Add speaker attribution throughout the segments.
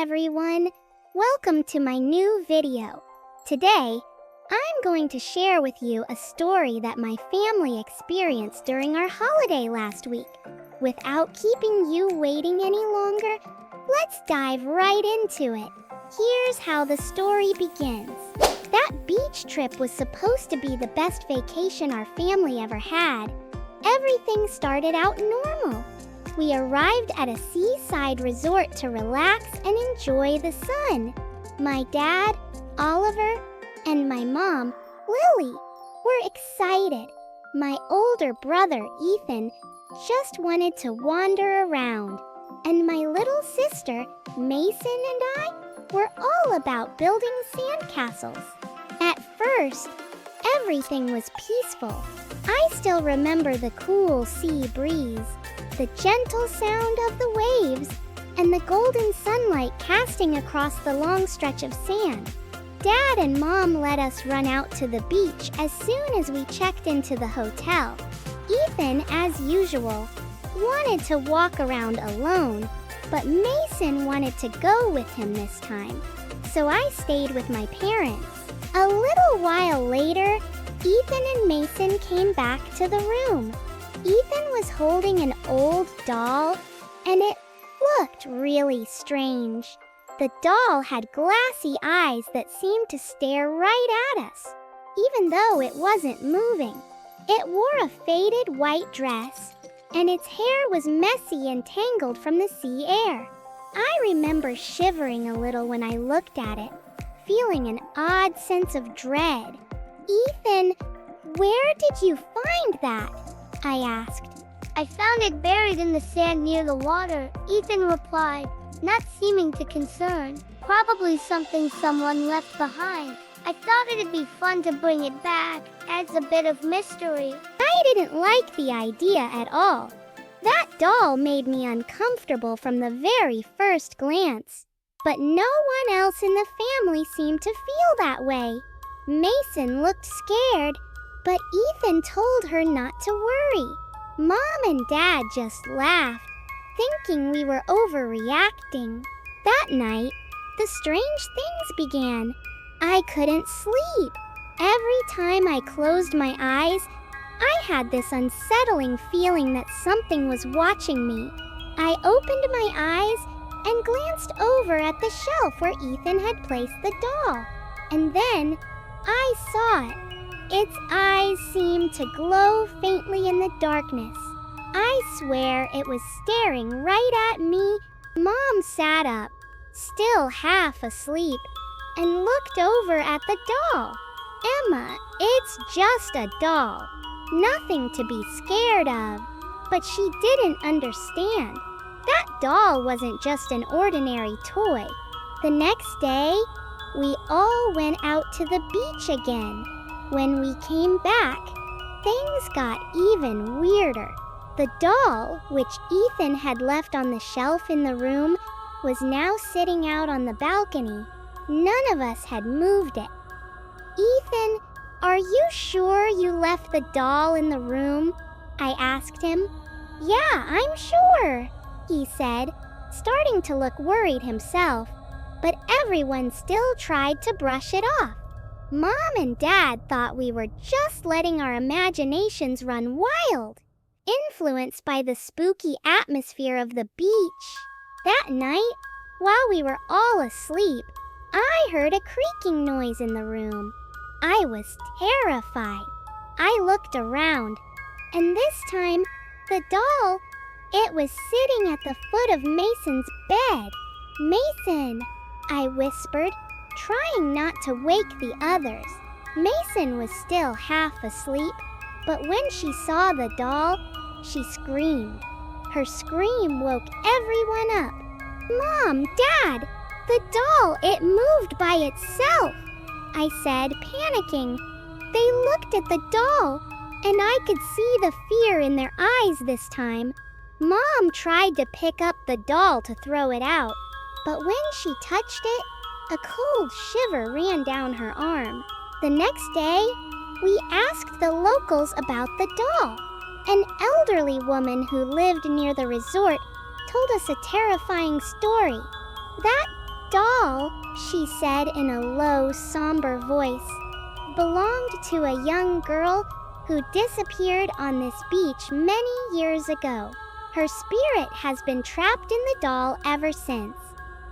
Speaker 1: everyone! Welcome to my new video. Today, I'm going to share with you a story that my family experienced during our holiday last week. Without keeping you waiting any longer, let's dive right into it. Here's how the story begins. That beach trip was supposed to be the best vacation our family ever had. Everything started out normal. We arrived at a seaside resort to relax and enjoy the sun. My dad, Oliver, and my mom, Lily, were excited. My older brother, Ethan, just wanted to wander around. And my little sister, Mason, and I were all about building sandcastles. At first, everything was peaceful. I still remember the cool sea breeze, the gentle sound of the waves, and the golden sunlight casting across the long stretch of sand. Dad and Mom let us run out to the beach as soon as we checked into the hotel. Ethan, as usual, wanted to walk around alone, but Mason wanted to go with him this time, so I stayed with my parents. A little while later, Ethan and Mason came back to the room. Ethan was holding an old doll, and it looked really strange. The doll had glassy eyes that seemed to stare right at us, even though it wasn't moving. It wore a faded white dress, and its hair was messy and tangled from the sea air. I remember shivering a little when I looked at it, feeling an odd sense of dread. "Ethan, where did you find that?" I asked.
Speaker 2: "I found it buried in the sand near the water," Ethan replied, not seeming too concerned. "Probably something someone left behind. I thought it'd be fun to bring it back. Adds a bit of mystery."
Speaker 1: I didn't like the idea at all. That doll made me uncomfortable from the very first glance. But no one else in the family seemed to feel that way. Mason looked scared, but Ethan told her not to worry. Mom and Dad just laughed, thinking we were overreacting. That night, the strange things began. I couldn't sleep. Every time I closed my eyes, I had this unsettling feeling that something was watching me. I opened my eyes and glanced over at the shelf where Ethan had placed the doll. And then I saw it. Its eyes seemed to glow faintly in the darkness. I swear it was staring right at me. Mom sat up, still half asleep, and looked over at the doll. "Emma, it's just a doll. Nothing to be scared of." But she didn't understand. That doll wasn't just an ordinary toy. The next day, we all went out to the beach again. When we came back, things got even weirder. The doll, which Ethan had left on the shelf in the room, was now sitting out on the balcony. None of us had moved it. "Ethan, are you sure you left the doll in the room?" I asked him. "Yeah, I'm sure," he said, starting to look worried himself. But everyone still tried to brush it off. Mom and Dad thought we were just letting our imaginations run wild, influenced by the spooky atmosphere of the beach. That night, while we were all asleep, I heard a creaking noise in the room. I was terrified. I looked around, and this time, the doll, it was sitting at the foot of Mason's bed. "Mason," I whispered, trying not to wake the others. Mason was still half asleep, but when she saw the doll, she screamed. Her scream woke everyone up. "Mom, Dad, the doll, it moved by itself," I said, panicking. They looked at the doll, and I could see the fear in their eyes this time. Mom tried to pick up the doll to throw it out, but when she touched it, a cold shiver ran down her arm. The next day, we asked the locals about the doll. An elderly woman who lived near the resort told us a terrifying story. That doll," she said in a low, somber voice, "belonged to a young girl who disappeared on this beach many years ago. Her spirit has been trapped in the doll ever since.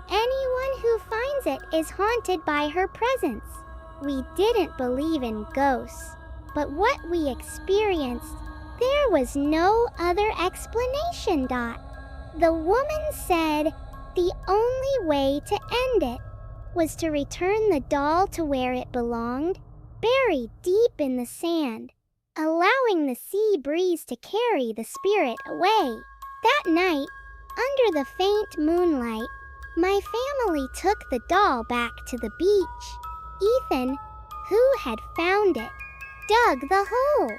Speaker 1: Anyone who finds it is haunted by her presence. We didn't believe in ghosts, but what we experienced, there was no other explanation. The woman said the only way to end it was to return the doll to where it belonged, buried deep in the sand, allowing the sea breeze to carry the spirit away. That night, under the faint moonlight, my family took the doll back to the beach. Ethan, who had found it, dug the hole.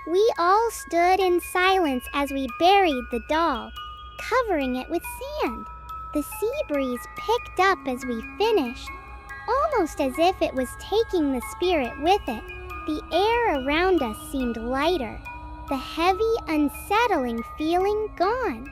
Speaker 1: We all stood in silence as we buried the doll, covering it with sand. The sea breeze picked up as we finished, almost as if it was taking the spirit with it. The air around us seemed lighter, the heavy, unsettling feeling gone.